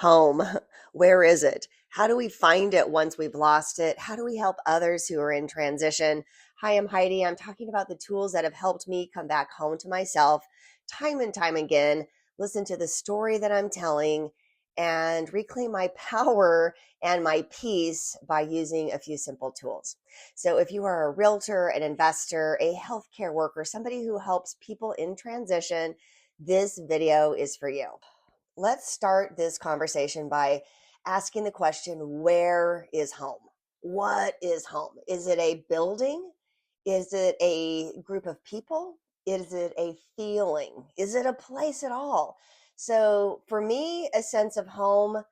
Home. Where is it? How do we find it once we've lost it? How do we help others who are in transition? Hi, I'm Heidi. I'm talking about the tools that have helped me come back home to myself time and time again, listen to the story that I'm telling, and reclaim my power and my peace by using a few simple tools. So, if you are a realtor, an investor, a healthcare worker, somebody who helps people in transition, this video is for you. Let's start this conversation by asking the question, where is home? What is home? Is it a building? Is it a group of people? Is it a feeling? Is it a place at all? So for me, a sense of home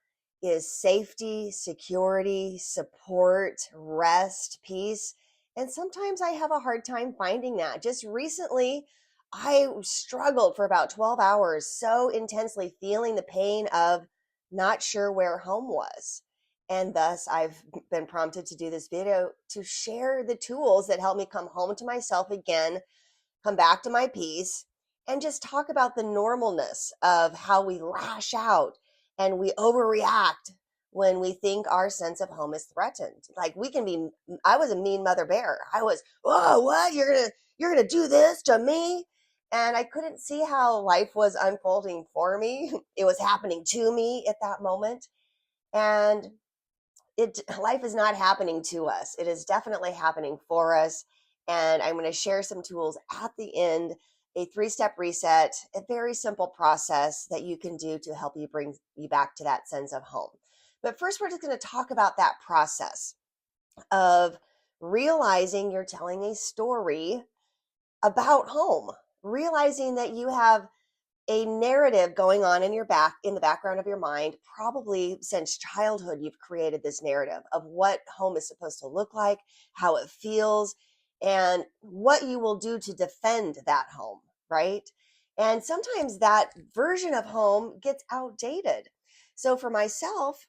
is safety, security, support, rest, peace. And sometimes I have a hard time finding that. Just recently, I struggled for about 12 hours so intensely feeling the pain of not sure where home was. And thus, I've been prompted to do this video to share the tools that help me come home to myself again, come back to my peace, and just talk about the normalness of how we lash out and we overreact when we think our sense of home is threatened. Like we can be, I was a mean mother bear. I was, oh, what? You're gonna do this to me? And I couldn't see how life was unfolding for me. It was happening to me at that moment. And life is not happening to us. It is definitely happening for us. And I'm going to share some tools at the end, a 3-step reset, a very simple process that you can do to help you bring you back to that sense of home. But first, we're just going to talk about that process of realizing you're telling a story about home, realizing that you have a narrative going on in the background of your mind. Probably since childhood you've created this narrative of what home is supposed to look like, how it feels, and what you will do to defend that home, right? And sometimes that version of home gets outdated. So for myself,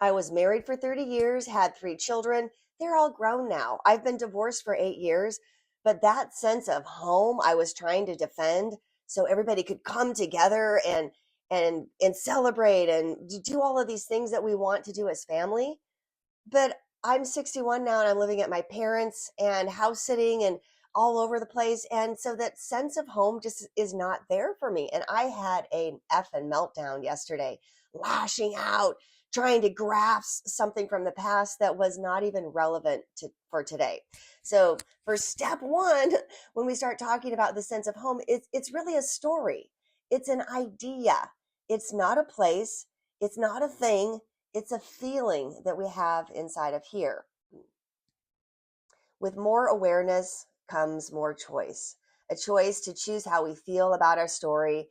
I was married for 30 years, had 3 children. They're all grown now. I've been divorced for 8 years, but that sense of home I was trying to defend so everybody could come together and celebrate and do all of these things that we want to do as family. But I'm 61 now and I'm living at my parents and house sitting and all over the place. And so that sense of home just is not there for me. And I had an effing meltdown yesterday, lashing out, trying to grasp something from the past that was not even relevant for today. So for step one, when we start talking about the sense of home, it's really a story. It's an idea. It's not a place. It's not a thing. It's a feeling that we have inside of here. With more awareness comes more choice, a choice to choose how we feel about our story,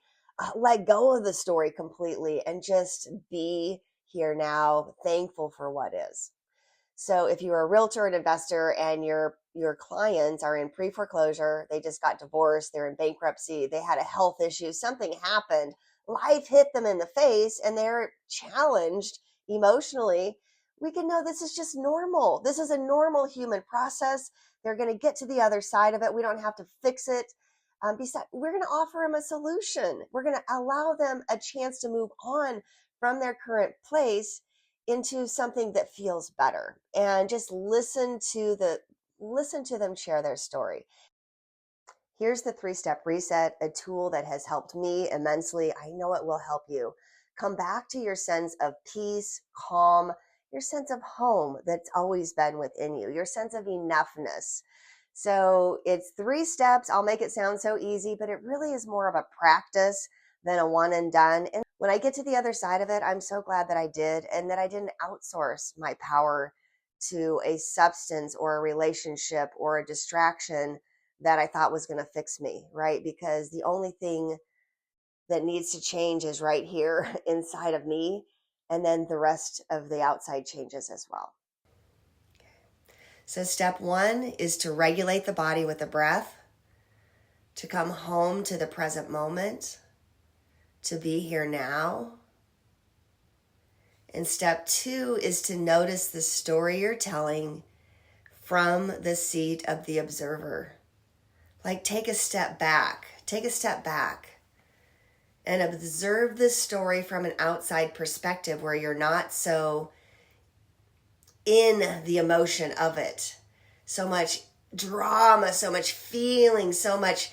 let go of the story completely, and just be here now, thankful for what is. So if you're a realtor and investor and your clients are in pre-foreclosure, they just got divorced, they're in bankruptcy, they had a health issue, something happened, life hit them in the face, and they're challenged emotionally, we can know this is just normal. This is a normal human process. They're going to get to the other side of it. We don't have to fix it. Besides, we're going to offer them a solution. We're going to allow them a chance to move on from their current place into something that feels better, and just listen to them share their story. Here's the 3-step reset, a tool that has helped me immensely. I know it will help you. Come back to your sense of peace, calm, your sense of home that's always been within you, your sense of enoughness. So it's 3 steps. I'll make it sound so easy, but it really is more of a practice than a one and done. And when I get to the other side of it, I'm so glad that I did, and that I didn't outsource my power to a substance or a relationship or a distraction that I thought was going to fix me, right? Because the only thing that needs to change is right here inside of me, and then the rest of the outside changes as well. So step 1 is to regulate the body with the breath, to come home to the present moment, to be here now. And step 2 is to notice the story you're telling from the seat of the observer. Like take a step back and observe this story from an outside perspective where you're not so in the emotion of it. So much drama, so much feeling, so much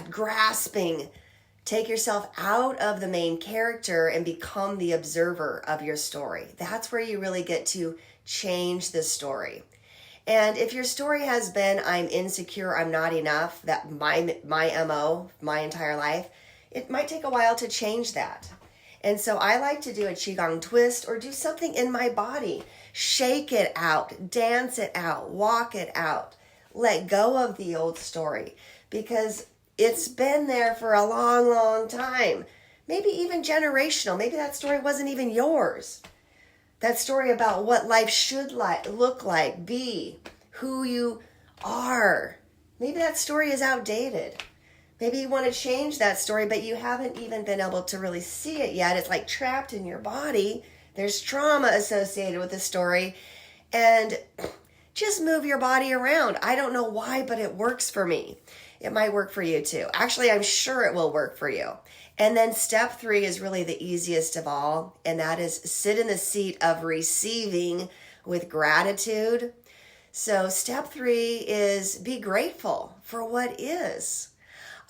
grasping. Take yourself out of the main character and become the observer of your story. That's where you really get to change the story. And if your story has been, I'm insecure, I'm not enough, that my MO, my entire life, it might take a while to change that. And so I like to do a Qigong twist or do something in my body. Shake it out, dance it out, walk it out. Let go of the old story because it's been there for a long, long time. Maybe even generational. Maybe that story wasn't even yours. That story about what life should look like, be, who you are. Maybe that story is outdated. Maybe you want to change that story, but you haven't even been able to really see it yet. It's like trapped in your body. There's trauma associated with the story. And just move your body around. I don't know why, but it works for me. It might work for you too. Actually, I'm sure it will work for you. And then step 3 is really the easiest of all, and that is sit in the seat of receiving with gratitude. So step 3 is be grateful for what is.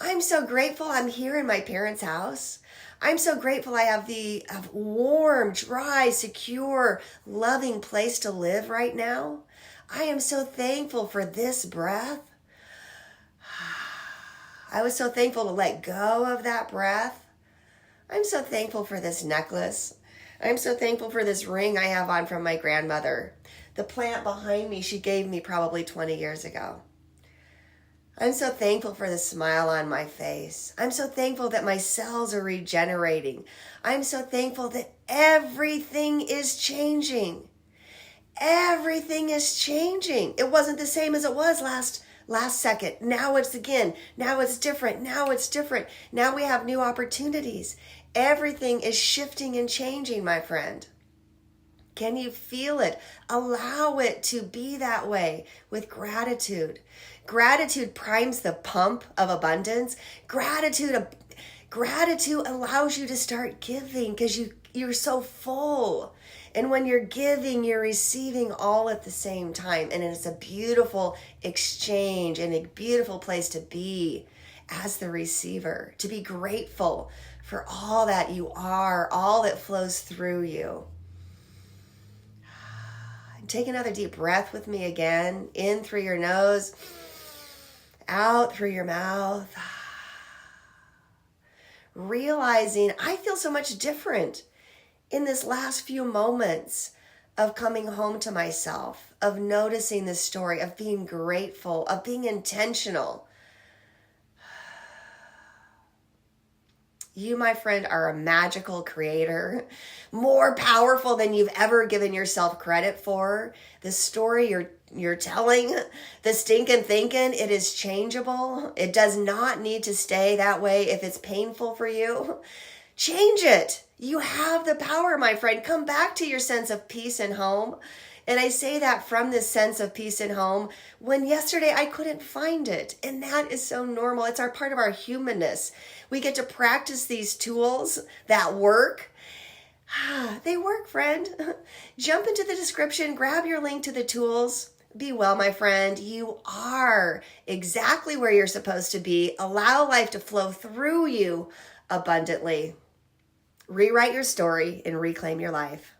I'm so grateful I'm here in my parents' house. I'm so grateful I have the warm, dry, secure, loving place to live right now. I am so thankful for this breath. I was so thankful to let go of that breath. I'm so thankful for this necklace. I'm so thankful for this ring I have on from my grandmother. The plant behind me, she gave me probably 20 years ago. I'm so thankful for the smile on my face. I'm so thankful that my cells are regenerating. I'm so thankful that everything is changing. Everything is changing. It wasn't the same as it was last second. Now it's again. Now it's different. Now it's different. Now we have new opportunities. Everything is shifting and changing, my friend. Can you feel it? Allow it to be that way with gratitude. Gratitude primes the pump of abundance. Gratitude allows you to start giving because you're so full. And when you're giving, you're receiving all at the same time. And it's a beautiful exchange and a beautiful place to be as the receiver, to be grateful for all that you are, all that flows through you. Take another deep breath with me again. In through your nose, out through your mouth. Realizing I feel so much different in this last few moments of coming home to myself, of noticing this story, of being grateful, of being intentional. You, my friend, are a magical creator, more powerful than you've ever given yourself credit for. The story you're telling, the stinking thinking, it is changeable. It does not need to stay that way if it's painful for you. Change it. You have the power, my friend. Come back to your sense of peace and home. And I say that from this sense of peace and home when yesterday I couldn't find it. And that is so normal. It's part of our humanness. We get to practice these tools that work. They work, friend. Jump into the description, grab your link to the tools. Be well, my friend. You are exactly where you're supposed to be. Allow life to flow through you abundantly. Rewrite your story and reclaim your life.